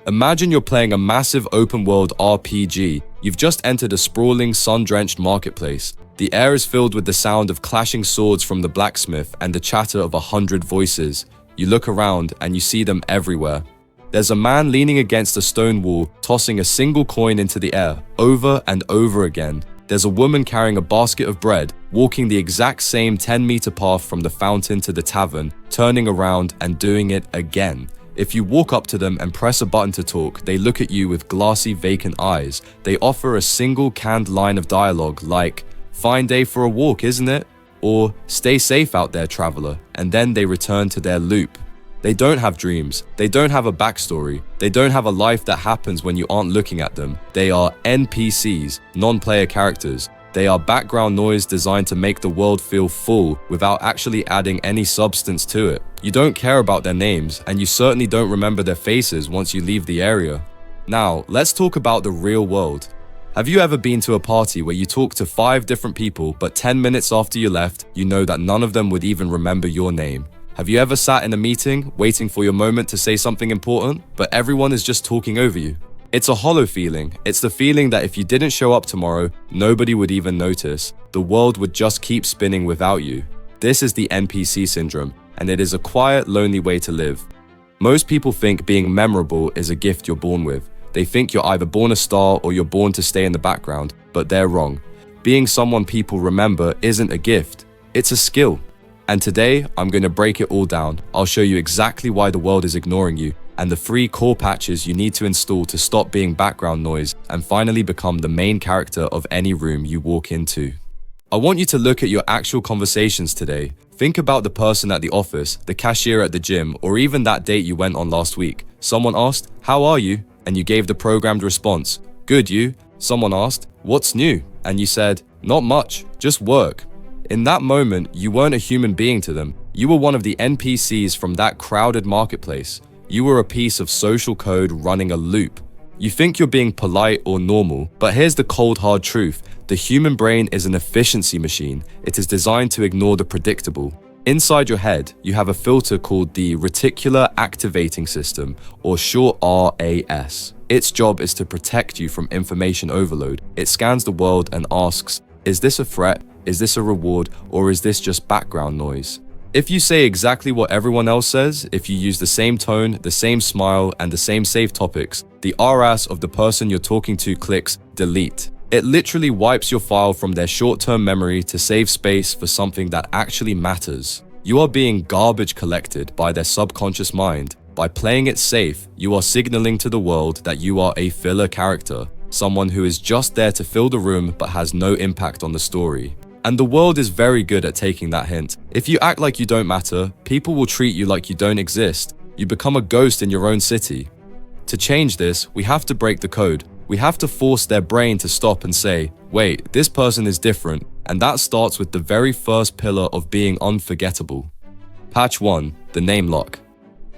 Imagine you're playing a massive open-world RPG. You've just entered a sprawling, sun-drenched marketplace. The air is filled with the sound of clashing swords from the blacksmith and the chatter of 100 voices. You look around and you see them everywhere. There's a man leaning against a stone wall, tossing a single coin into the air, over and over again. There's a woman carrying a basket of bread, walking the exact same 10-meter path from the fountain to the tavern, turning around and doing it again. If you walk up to them and press a button to talk, they look at you with glassy, vacant eyes. They offer a single canned line of dialogue like, "Fine day for a walk, isn't it?" Or, "Stay safe out there, traveler," and then they return to their loop. They don't have dreams, they don't have a backstory, they don't have a life that happens when you aren't looking at them. They are NPCs, non-player characters. They are background noise designed to make the world feel full without actually adding any substance to it. You don't care about their names, and you certainly don't remember their faces once you leave the area. Now, let's talk about the real world. Have you ever been to a party where you talk to 5 different people, but 10 minutes after you left, you know that none of them would even remember your name? Have you ever sat in a meeting, waiting for your moment to say something important, but everyone is just talking over you? It's a hollow feeling. It's the feeling that if you didn't show up tomorrow, nobody would even notice. The world would just keep spinning without you. This is the NPC Syndrome, and it is a quiet, lonely way to live. Most people think being memorable is a gift you're born with. They think you're either born a star or you're born to stay in the background, but they're wrong. Being someone people remember isn't a gift, it's a skill. And today, I'm going to break it all down. I'll show you exactly why the world is ignoring you, and the 3 core patches you need to install to stop being background noise and finally become the main character of any room you walk into. I want you to look at your actual conversations today. Think about the person at the office, the cashier at the gym, or even that date you went on last week. Someone asked, "How are you?" And you gave the programmed response, "Good, you?" Someone asked, "What's new?" And you said, "Not much, just work." In that moment, you weren't a human being to them. You were one of the NPCs from that crowded marketplace. You were a piece of social code running a loop. You think you're being polite or normal, but here's the cold hard truth. The human brain is an efficiency machine. It is designed to ignore the predictable. Inside your head, you have a filter called the Reticular Activating System, or short RAS. Its job is to protect you from information overload. It scans the world and asks, is this a threat? Is this a reward? Or is this just background noise? If you say exactly what everyone else says, if you use the same tone, the same smile, and the same safe topics, the RAS of the person you're talking to clicks delete. It literally wipes your file from their short-term memory to save space for something that actually matters. You are being garbage collected by their subconscious mind. By playing it safe, you are signaling to the world that you are a filler character, someone who is just there to fill the room but has no impact on the story. And the world is very good at taking that hint. If you act like you don't matter, people will treat you like you don't exist. You become a ghost in your own city. To change this, we have to break the code. We have to force their brain to stop and say, wait, this person is different. And that starts with the very first pillar of being unforgettable. Patch 1, the name lock.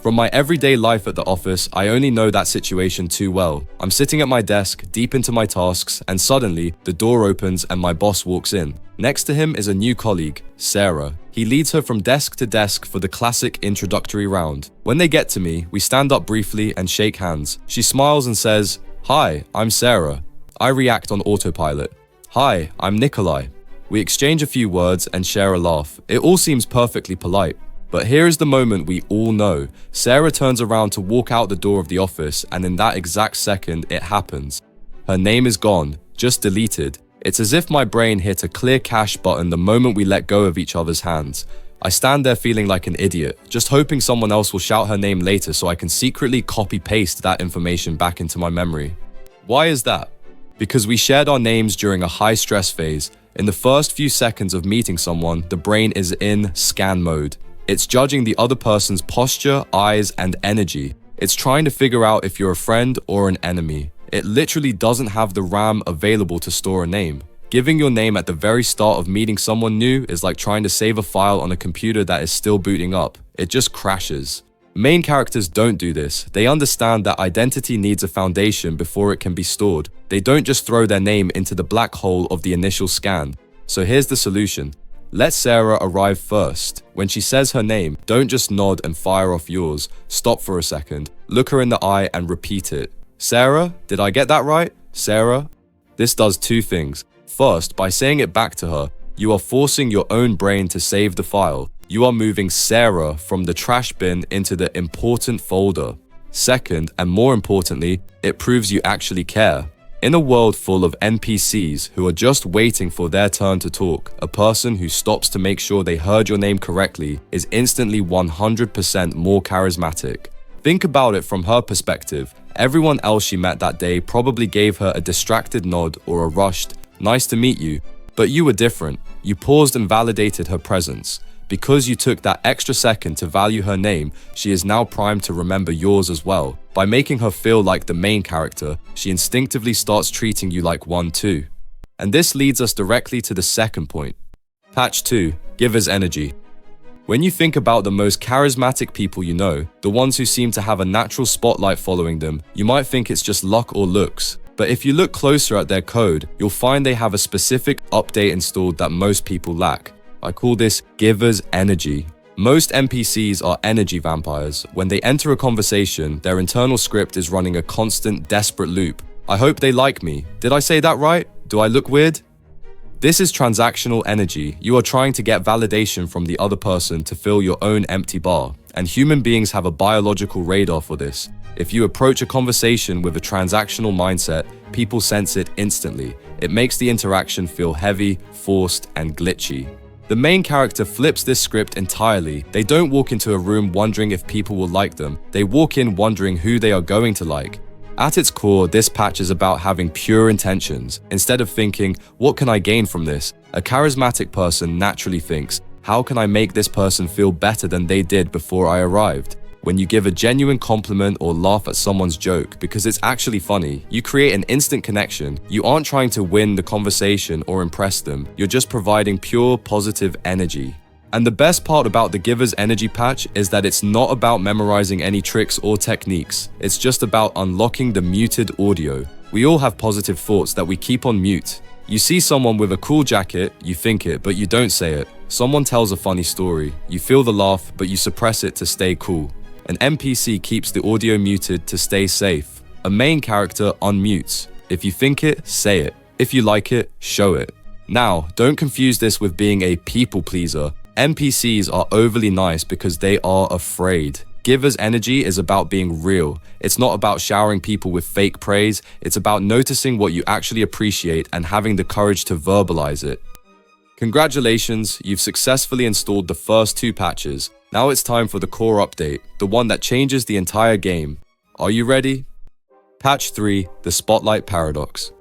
From my everyday life at the office, I only know that situation too well. I'm sitting at my desk, deep into my tasks, and suddenly, the door opens and my boss walks in. Next to him is a new colleague, Sarah. He leads her from desk to desk for the classic introductory round. When they get to me, we stand up briefly and shake hands. She smiles and says, "Hi, I'm Sarah." I react on autopilot. "Hi, I'm Nikolai." We exchange a few words and share a laugh. It all seems perfectly polite. But here is the moment we all know. Sarah turns around to walk out the door of the office, and in that exact second, it happens. Her name is gone, just deleted. It's as if my brain hit a clear cache button the moment we let go of each other's hands. I stand there feeling like an idiot, just hoping someone else will shout her name later so I can secretly copy-paste that information back into my memory. Why is that? Because we shared our names during a high-stress phase. In the first few seconds of meeting someone, the brain is in scan mode. It's judging the other person's posture, eyes, and energy. It's trying to figure out if you're a friend or an enemy. It literally doesn't have the RAM available to store a name. Giving your name at the very start of meeting someone new is like trying to save a file on a computer that is still booting up. It just crashes. Main characters don't do this. They understand that identity needs a foundation before it can be stored. They don't just throw their name into the black hole of the initial scan. So here's the solution. Let Sarah arrive first. When she says her name, don't just nod and fire off yours. Stop for a second, look her in the eye and repeat it. Sarah, did I get that right? Sarah? This does two things. First, by saying it back to her, you are forcing your own brain to save the file. You are moving Sarah from the trash bin into the important folder. Second, and more importantly, it proves you actually care. In a world full of NPCs who are just waiting for their turn to talk, a person who stops to make sure they heard your name correctly is instantly 100% more charismatic. Think about it from her perspective. Everyone else she met that day probably gave her a distracted nod or a rushed, "Nice to meet you." But you were different. You paused and validated her presence. Because you took that extra second to value her name, she is now primed to remember yours as well. By making her feel like the main character, she instinctively starts treating you like one too. And this leads us directly to the second point. Patch 2, Giver's Energy. When you think about the most charismatic people you know, the ones who seem to have a natural spotlight following them, you might think it's just luck or looks. But if you look closer at their code, you'll find they have a specific update installed that most people lack. I call this Giver's Energy. Most NPCs are energy vampires. When they enter a conversation, their internal script is running a constant, desperate loop. I hope they like me. Did I say that right? Do I look weird? This is transactional energy. You are trying to get validation from the other person to fill your own empty bar. And human beings have a biological radar for this. If you approach a conversation with a transactional mindset, people sense it instantly. It makes the interaction feel heavy, forced, and glitchy. The main character flips this script entirely. They don't walk into a room wondering if people will like them. They walk in wondering who they are going to like. At its core, this patch is about having pure intentions. Instead of thinking, what can I gain from this? A charismatic person naturally thinks, how can I make this person feel better than they did before I arrived? When you give a genuine compliment or laugh at someone's joke because it's actually funny, you create an instant connection. You aren't trying to win the conversation or impress them. You're just providing pure positive energy. And the best part about the Giver's Energy patch is that it's not about memorizing any tricks or techniques. It's just about unlocking the muted audio. We all have positive thoughts that we keep on mute. You see someone with a cool jacket, you think it, but you don't say it. Someone tells a funny story. You feel the laugh, but you suppress it to stay cool. An NPC keeps the audio muted to stay safe. A main character unmutes. If you think it, say it. If you like it, show it. Now, don't confuse this with being a people pleaser. NPCs are overly nice because they are afraid. Giver's Energy is about being real. It's not about showering people with fake praise. It's about noticing what you actually appreciate and having the courage to verbalize it. Congratulations, you've successfully installed the first 2 patches. Now it's time for the core update, the one that changes the entire game. Are you ready? Patch 3, the Spotlight Paradox.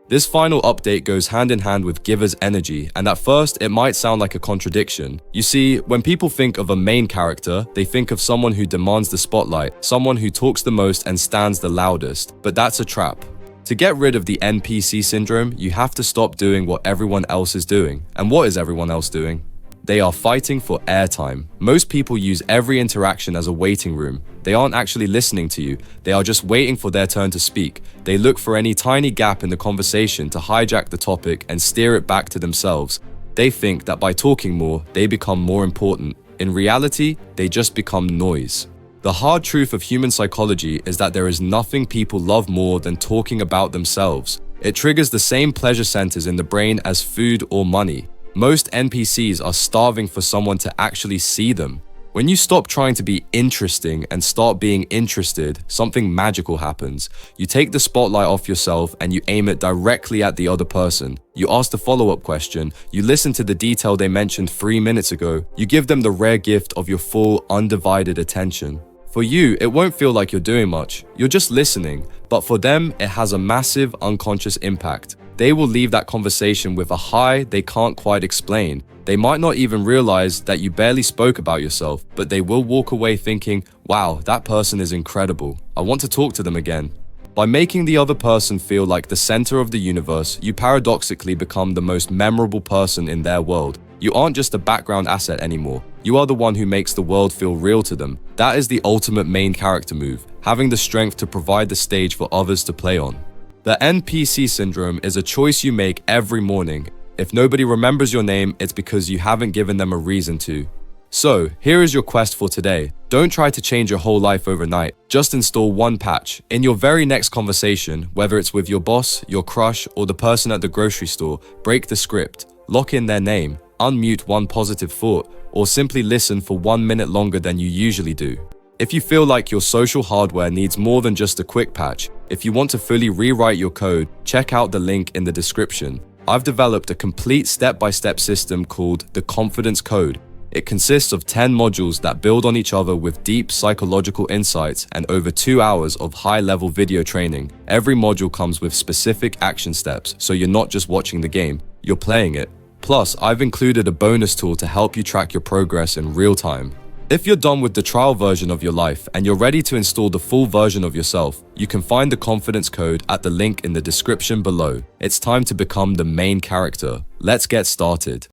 This final update goes hand in hand with Giver's Energy, and at first it might sound like a contradiction. You see, when people think of a main character, they think of someone who demands the spotlight, someone who talks the most and stands the loudest, but that's a trap. To get rid of the NPC syndrome, you have to stop doing what everyone else is doing. And what is everyone else doing? They are fighting for airtime. Most people use every interaction as a waiting room. They aren't actually listening to you. They are just waiting for their turn to speak. They look for any tiny gap in the conversation to hijack the topic and steer it back to themselves. They think that by talking more, they become more important. In reality, they just become noise. The hard truth of human psychology is that there is nothing people love more than talking about themselves. It triggers the same pleasure centers in the brain as food or money. Most NPCs are starving for someone to actually see them. When you stop trying to be interesting and start being interested, something magical happens. You take the spotlight off yourself and you aim it directly at the other person. You ask the follow-up question, you listen to the detail they mentioned 3 minutes ago, you give them the rare gift of your full, undivided attention. For you, it won't feel like you're doing much. You're just listening. But for them, it has a massive unconscious impact. They will leave that conversation with a high they can't quite explain. They might not even realize that you barely spoke about yourself, but they will walk away thinking, wow, that person is incredible. I want to talk to them again. By making the other person feel like the center of the universe, you paradoxically become the most memorable person in their world. You aren't just a background asset anymore. You are the one who makes the world feel real to them. That is the ultimate main character move, having the strength to provide the stage for others to play on. The NPC syndrome is a choice you make every morning. If nobody remembers your name, it's because you haven't given them a reason to. So, here is your quest for today. Don't try to change your whole life overnight. Just install one patch. In your very next conversation, whether it's with your boss, your crush, or the person at the grocery store, break the script. Lock in their name, unmute one positive thought, or simply listen for 1 minute longer than you usually do. If you feel like your social hardware needs more than just a quick patch, if you want to fully rewrite your code, check out the link in the description. I've developed a complete step-by-step system called the Confidence Code. It consists of 10 modules that build on each other with deep psychological insights and over 2 hours of high-level video training. Every module comes with specific action steps, so you're not just watching the game, you're playing it. Plus, I've included a bonus tool to help you track your progress in real time. If you're done with the trial version of your life and you're ready to install the full version of yourself, you can find the Confidence Code at the link in the description below. It's time to become the main character. Let's get started.